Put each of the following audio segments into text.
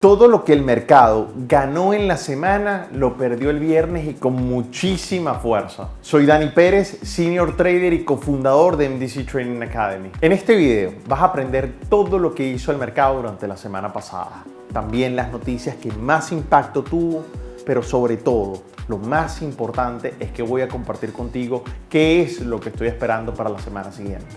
Todo lo que el mercado ganó en la semana lo perdió el viernes y con muchísima fuerza. Soy Dani Pérez, Senior Trader y cofundador de MDC Trading Academy. En este video vas a aprender todo lo que hizo el mercado durante la semana pasada. También las noticias que más impacto tuvo, pero sobre todo, lo más importante es que voy a compartir contigo qué es lo que estoy esperando para la semana siguiente.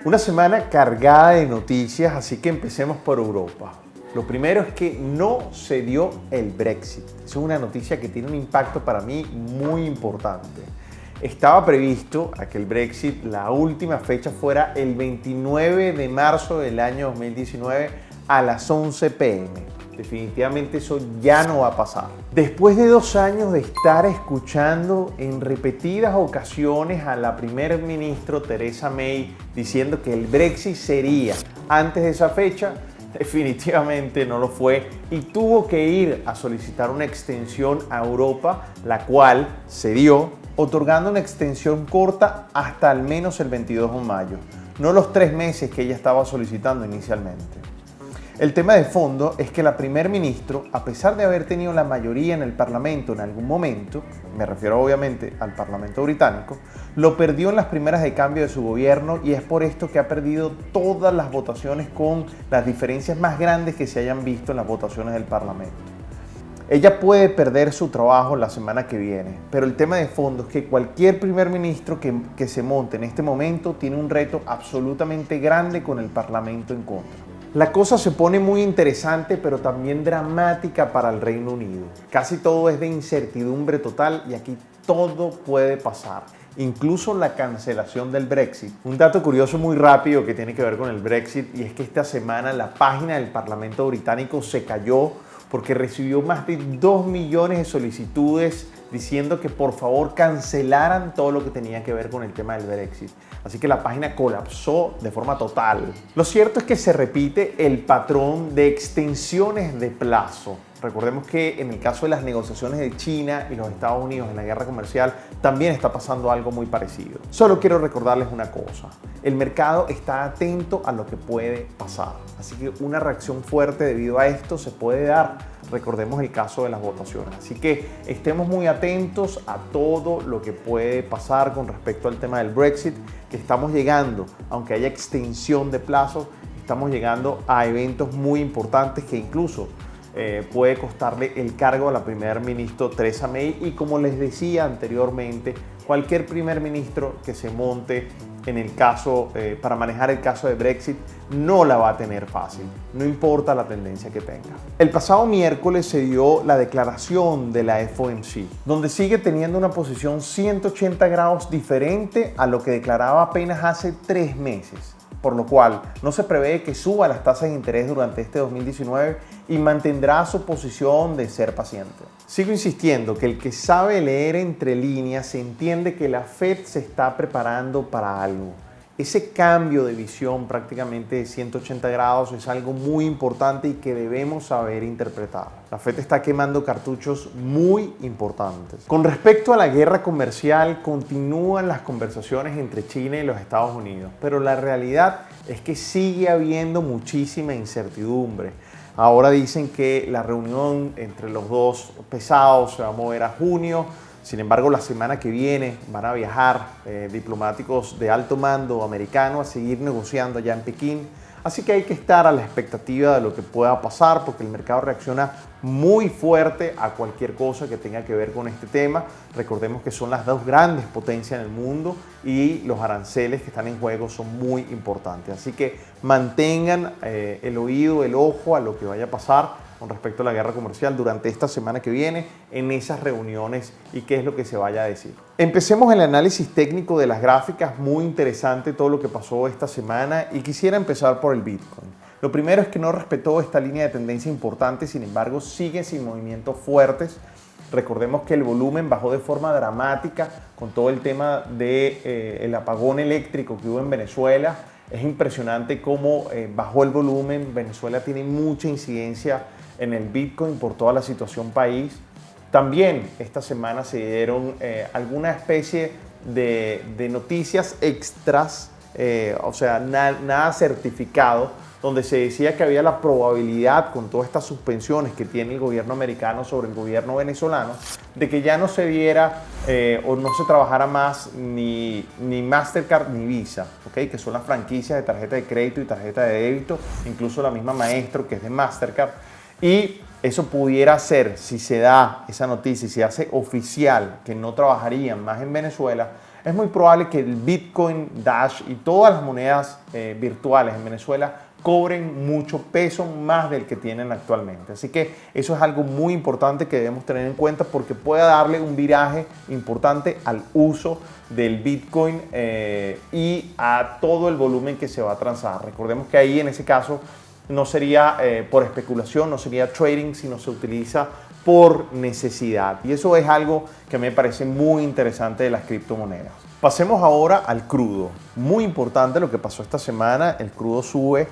Una semana cargada de noticias, así que empecemos por Europa. Lo primero es que no se dio el Brexit. Es una noticia que tiene un impacto para mí muy importante. Estaba previsto a que el Brexit, la última fecha fuera el 29 de marzo del año 2019 a las 11 p.m. Definitivamente eso ya no va a pasar. Después de 2 años de estar escuchando en repetidas ocasiones a la primer ministro Theresa May diciendo que el Brexit sería antes de esa fecha, definitivamente no lo fue y tuvo que ir a solicitar una extensión a Europa, la cual se dio, otorgando una extensión corta hasta al menos el 22 de mayo, no los 3 meses que ella estaba solicitando inicialmente. El tema de fondo es que la primer ministro, a pesar de haber tenido la mayoría en el Parlamento en algún momento, me refiero obviamente al Parlamento británico, lo perdió en las primeras de cambio de su gobierno y es por esto que ha perdido todas las votaciones con las diferencias más grandes que se hayan visto en las votaciones del Parlamento. Ella puede perder su trabajo la semana que viene, pero el tema de fondo es que cualquier primer ministro que se monte en este momento tiene un reto absolutamente grande con el Parlamento en contra. La cosa se pone muy interesante, pero también dramática para el Reino Unido. Casi todo es de incertidumbre total y aquí todo puede pasar, incluso la cancelación del Brexit. Un dato curioso muy rápido que tiene que ver con el Brexit y es que esta semana la página del Parlamento británico se cayó porque recibió más de 2 millones de solicitudes diciendo que por favor cancelaran todo lo que tenía que ver con el tema del Brexit. Así que la página colapsó de forma total. Lo cierto es que se repite el patrón de extensiones de plazo. Recordemos que en el caso de las negociaciones de China y los Estados Unidos en la guerra comercial también está pasando algo muy parecido. Solo quiero recordarles una cosa. El mercado está atento a lo que puede pasar. Así que una reacción fuerte debido a esto se puede dar. Recordemos el caso de las votaciones. Así que estemos muy atentos a todo lo que puede pasar con respecto al tema del Brexit, que estamos llegando, aunque haya extensión de plazo, estamos llegando a eventos muy importantes que incluso puede costarle el cargo a la primer ministro Theresa May y como les decía anteriormente, cualquier primer ministro que se monte en el caso, para manejar el caso de Brexit, no la va a tener fácil, no importa la tendencia que tenga. El pasado miércoles se dio la declaración de la FOMC, donde sigue teniendo una posición 180 grados diferente a lo que declaraba apenas hace 3 meses. Por lo cual no se prevé que suba las tasas de interés durante este 2019 y mantendrá su posición de ser paciente. Sigo insistiendo que el que sabe leer entre líneas entiende que la Fed se está preparando para algo. Ese cambio de visión prácticamente de 180 grados es algo muy importante y que debemos saber interpretar. La Fed está quemando cartuchos muy importantes. Con respecto a la guerra comercial, continúan las conversaciones entre China y los Estados Unidos, pero la realidad es que sigue habiendo muchísima incertidumbre. Ahora dicen que la reunión entre los dos pesados se va a mover a junio. Sin embargo, la semana que viene van a viajar diplomáticos de alto mando americano a seguir negociando allá en Pekín. Así que hay que estar a la expectativa de lo que pueda pasar porque el mercado reacciona muy fuerte a cualquier cosa que tenga que ver con este tema. Recordemos que son las 2 grandes potencias en el mundo y los aranceles que están en juego son muy importantes. Así que mantengan el oído, el ojo a lo que vaya a pasar con respecto a la guerra comercial durante esta semana que viene en esas reuniones y qué es lo que se vaya a decir. Empecemos el análisis técnico de las gráficas, muy interesante todo lo que pasó esta semana y quisiera empezar por el Bitcoin. Lo primero es que no respetó esta línea de tendencia importante, sin embargo sigue sin movimientos fuertes. Recordemos que el volumen bajó de forma dramática con todo el tema del apagón eléctrico que hubo en Venezuela. Es impresionante cómo bajó el volumen. Venezuela tiene mucha incidencia en el Bitcoin por toda la situación país. También esta semana se dieron alguna especie de noticias extras, o sea, nada certificado, donde se decía que había la probabilidad, con todas estas suspensiones que tiene el gobierno americano sobre el gobierno venezolano, de que ya no se viera o no se trabajara más ni Mastercard ni Visa, ¿okay? Que son las franquicias de tarjeta de crédito y tarjeta de débito, incluso la misma Maestro, que es de Mastercard. Y eso pudiera ser, si se da esa noticia y se hace oficial que no trabajarían más en Venezuela, es muy probable que el Bitcoin, Dash y todas las monedas virtuales en Venezuela cobren mucho peso más del que tienen actualmente. Así que eso es algo muy importante que debemos tener en cuenta, porque puede darle un viraje importante al uso del Bitcoin y a todo el volumen que se va a transar. Recordemos que ahí en ese caso no sería por especulación, no sería trading, sino se utiliza por necesidad. Y eso es algo que me parece muy interesante de las criptomonedas. Pasemos ahora al crudo. Muy importante lo que pasó esta semana. El crudo sube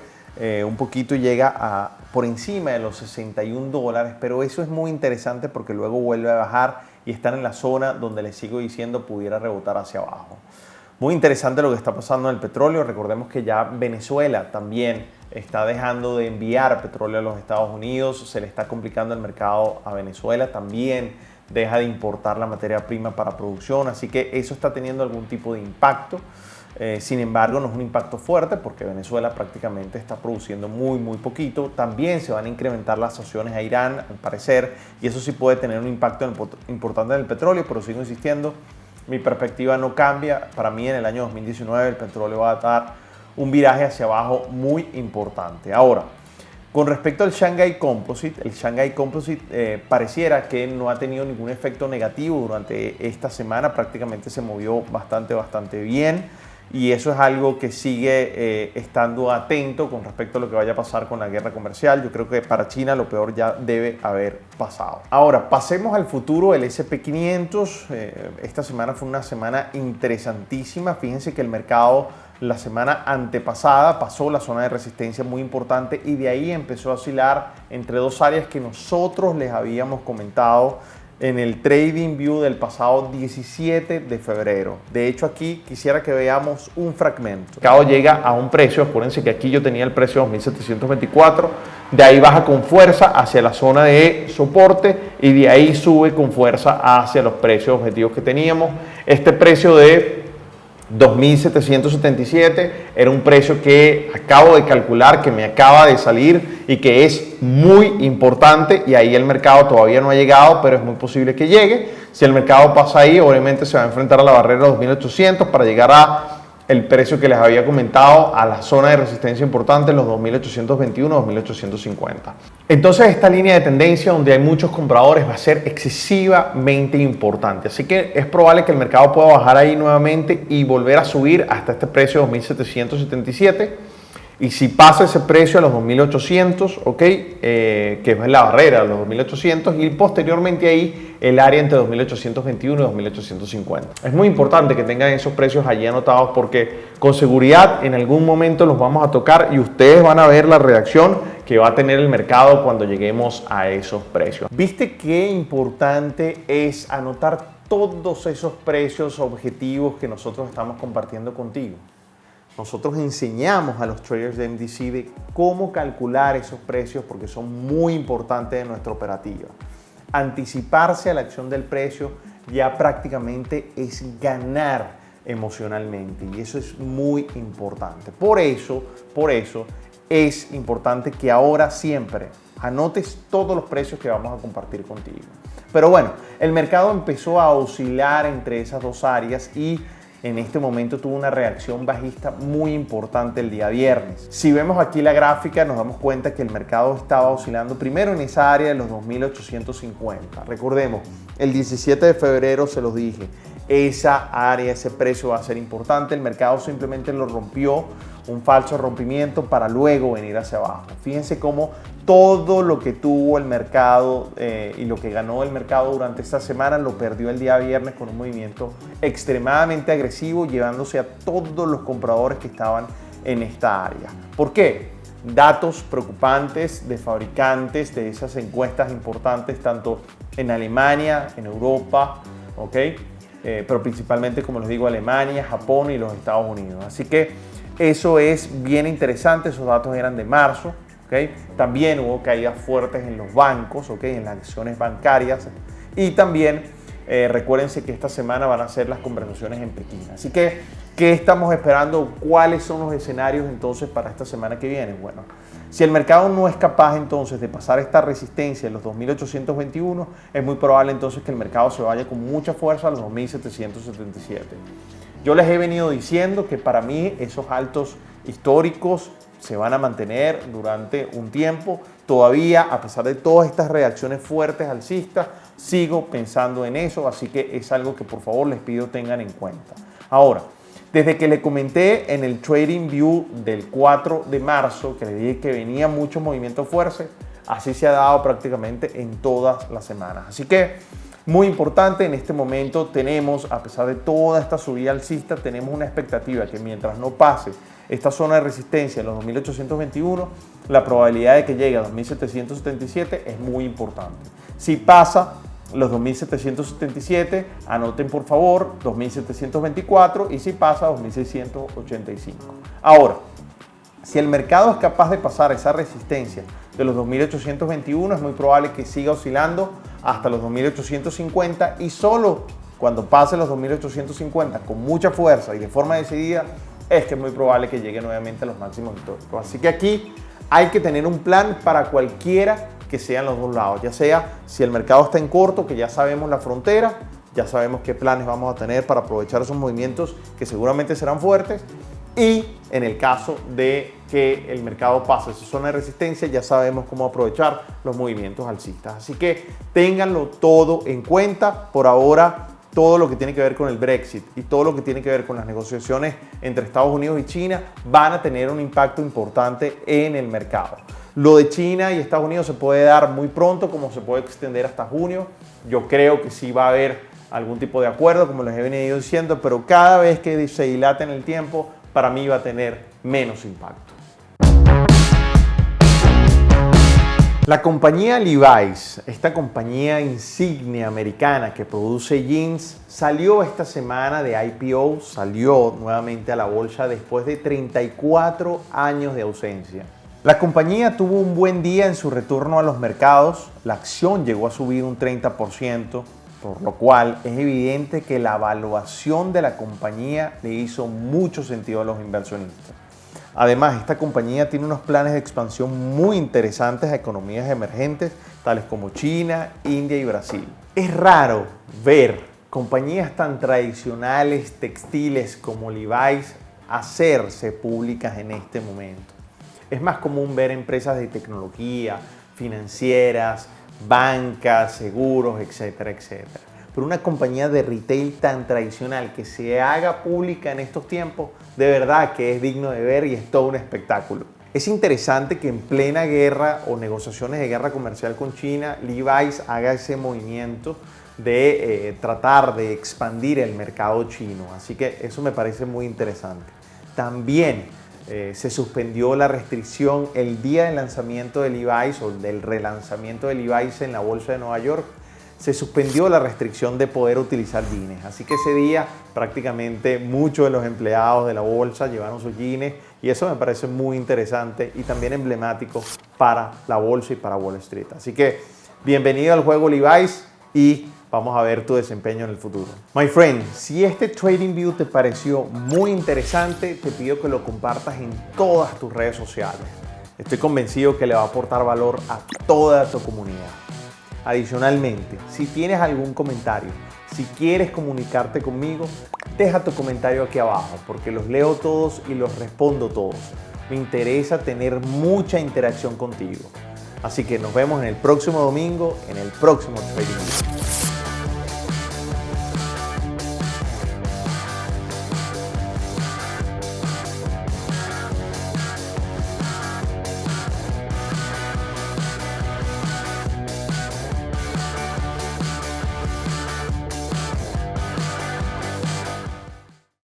un poquito y llega a por encima de los $61, pero eso es muy interesante porque luego vuelve a bajar y están en la zona donde les sigo diciendo pudiera rebotar hacia abajo. Muy interesante lo que está pasando en el petróleo. Recordemos que ya Venezuela también está dejando de enviar petróleo a los Estados Unidos, se le está complicando el mercado a Venezuela, también deja de importar la materia prima para producción, así que eso está teniendo algún tipo de impacto. Sin embargo, no es un impacto fuerte porque Venezuela prácticamente está produciendo muy poquito. También se van a incrementar las sanciones a Irán, al parecer, y eso sí puede tener un impacto importante en el petróleo, pero sigo insistiendo, mi perspectiva no cambia. Para mí en el año 2019 el petróleo va a dar un viraje hacia abajo muy importante. Ahora, con respecto al Shanghai Composite, el Shanghai Composite pareciera que no ha tenido ningún efecto negativo durante esta semana, prácticamente se movió bastante bien. Y eso es algo que sigue estando atento con respecto a lo que vaya a pasar con la guerra comercial. Yo creo que para China lo peor ya debe haber pasado. Ahora, pasemos al futuro, el SP500. Esta semana fue una semana interesantísima. Fíjense que el mercado la semana antepasada pasó la zona de resistencia muy importante y de ahí empezó a oscilar entre dos áreas que nosotros les habíamos comentado en el Trading View del pasado 17 de febrero. De hecho, aquí quisiera que veamos un fragmento. El mercado llega a un precio, acuérdense que aquí yo tenía el precio 2.724, de ahí baja con fuerza hacia la zona de soporte y de ahí sube con fuerza hacia los precios objetivos que teníamos. Este precio de 2.777 era un precio que acabo de calcular, que me acaba de salir y que es muy importante, y ahí el mercado todavía no ha llegado, pero es muy posible que llegue. Si el mercado pasa ahí, obviamente se va a enfrentar a la barrera de 2.800 para llegar a el precio que les había comentado, a la zona de resistencia importante en los 2.821, 2.850. Entonces esta línea de tendencia donde hay muchos compradores va a ser excesivamente importante, así que es probable que el mercado pueda bajar ahí nuevamente y volver a subir hasta este precio de 2.777. Y si pasa ese precio a los 2.800, ¿ok? Que es la barrera de los 2.800, y posteriormente ahí el área entre 2.821 y 2.850. Es muy importante que tengan esos precios allí anotados porque con seguridad en algún momento los vamos a tocar y ustedes van a ver la reacción que va a tener el mercado cuando lleguemos a esos precios. ¿Viste qué importante es anotar todos esos precios objetivos que nosotros estamos compartiendo contigo? Nosotros enseñamos a los traders de MDC de cómo calcular esos precios porque son muy importantes en nuestra operativa. Anticiparse a la acción del precio ya prácticamente es ganar emocionalmente y eso es muy importante. Por eso es importante que ahora siempre anotes todos los precios que vamos a compartir contigo. Pero bueno, el mercado empezó a oscilar entre esas dos áreas y en este momento tuvo una reacción bajista muy importante el día viernes. Si vemos aquí la gráfica, nos damos cuenta que el mercado estaba oscilando primero en esa área de los 2.850. Recordemos, el 17 de febrero se los dije, esa área, ese precio va a ser importante. El mercado simplemente lo rompió, un falso rompimiento para luego venir hacia abajo. Fíjense cómo todo lo que tuvo el mercado y lo que ganó el mercado durante esta semana lo perdió el día viernes con un movimiento extremadamente agresivo, llevándose a todos los compradores que estaban en esta área. ¿Por qué? Datos preocupantes de fabricantes de esas encuestas importantes, tanto en Alemania, en Europa, ¿ok? pero principalmente, como les digo, Alemania, Japón y los Estados Unidos. Así que eso es bien interesante, esos datos eran de marzo. ¿Okay? También hubo caídas fuertes en los bancos, ¿okay? En las acciones bancarias, y también recuérdense que esta semana van a ser las conversaciones en Pekín. Así que, ¿qué estamos esperando? ¿Cuáles son los escenarios entonces para esta semana que viene? Bueno, si el mercado no es capaz entonces de pasar esta resistencia en los 2.821, es muy probable entonces que el mercado se vaya con mucha fuerza a los 2.777. Yo les he venido diciendo que para mí esos altos históricos se van a mantener durante un tiempo. Todavía, a pesar de todas estas reacciones fuertes alcistas, sigo pensando en eso, así que es algo que por favor les pido tengan en cuenta. Ahora, desde que le comenté en el Trading View del 4 de marzo, que le dije que venía mucho movimiento fuerte, así se ha dado prácticamente en todas las semanas. Así que, muy importante, en este momento tenemos, a pesar de toda esta subida alcista, tenemos una expectativa que mientras no pase esta zona de resistencia en los 2.821, la probabilidad de que llegue a 2.777 es muy importante. Si pasa los 2.777, anoten por favor 2.724, y si pasa 2.685. Ahora, si el mercado es capaz de pasar esa resistencia de los 2.821, es muy probable que siga oscilando hasta los 2.850, y solo cuando pase los 2.850 con mucha fuerza y de forma decidida es que es muy probable que llegue nuevamente a los máximos históricos. Así que aquí hay que tener un plan para cualquiera que sean los dos lados, ya sea si el mercado está en corto, que ya sabemos la frontera, ya sabemos qué planes vamos a tener para aprovechar esos movimientos que seguramente serán fuertes, y en el caso de que el mercado pase esa zona de resistencia, ya sabemos cómo aprovechar los movimientos alcistas. Así que ténganlo todo en cuenta. Por ahora, todo lo que tiene que ver con el Brexit y todo lo que tiene que ver con las negociaciones entre Estados Unidos y China van a tener un impacto importante en el mercado. Lo de China y Estados Unidos se puede dar muy pronto, como se puede extender hasta junio. Yo creo que sí va a haber algún tipo de acuerdo, como les he venido diciendo, pero cada vez que se dilate en el tiempo, para mí va a tener menos impacto. La compañía Levi's, esta compañía insignia americana que produce jeans, salió esta semana de IPO, salió nuevamente a la bolsa después de 34 años de ausencia. La compañía tuvo un buen día en su retorno a los mercados, la acción llegó a subir un 30%, por lo cual es evidente que la evaluación de la compañía le hizo mucho sentido a los inversionistas. Además, esta compañía tiene unos planes de expansión muy interesantes a economías emergentes, tales como China, India y Brasil. Es raro ver compañías tan tradicionales textiles como Levi's hacerse públicas en este momento. Es más común ver empresas de tecnología, financieras, bancas, seguros, etcétera, etcétera. Pero una compañía de retail tan tradicional que se haga pública en estos tiempos, de verdad que es digno de ver y es todo un espectáculo. Es interesante que en plena guerra o negociaciones de guerra comercial con China, Levi's haga ese movimiento de tratar de expandir el mercado chino. Así que eso me parece muy interesante. También se suspendió la restricción el día del lanzamiento de Levi's o del relanzamiento de Levi's en la bolsa de Nueva York. Se suspendió la restricción de poder utilizar jeans. Así que ese día prácticamente muchos de los empleados de la bolsa llevaron sus jeans, y eso me parece muy interesante y también emblemático para la bolsa y para Wall Street. Así que bienvenido al juego Levi's y vamos a ver tu desempeño en el futuro. My friend, si este Trading View te pareció muy interesante, te pido que lo compartas en todas tus redes sociales. Estoy convencido que le va a aportar valor a toda tu comunidad. Adicionalmente, si tienes algún comentario, si quieres comunicarte conmigo, deja tu comentario aquí abajo porque los leo todos y los respondo todos. Me interesa tener mucha interacción contigo. Así que nos vemos en el próximo domingo, en el próximo Trading View.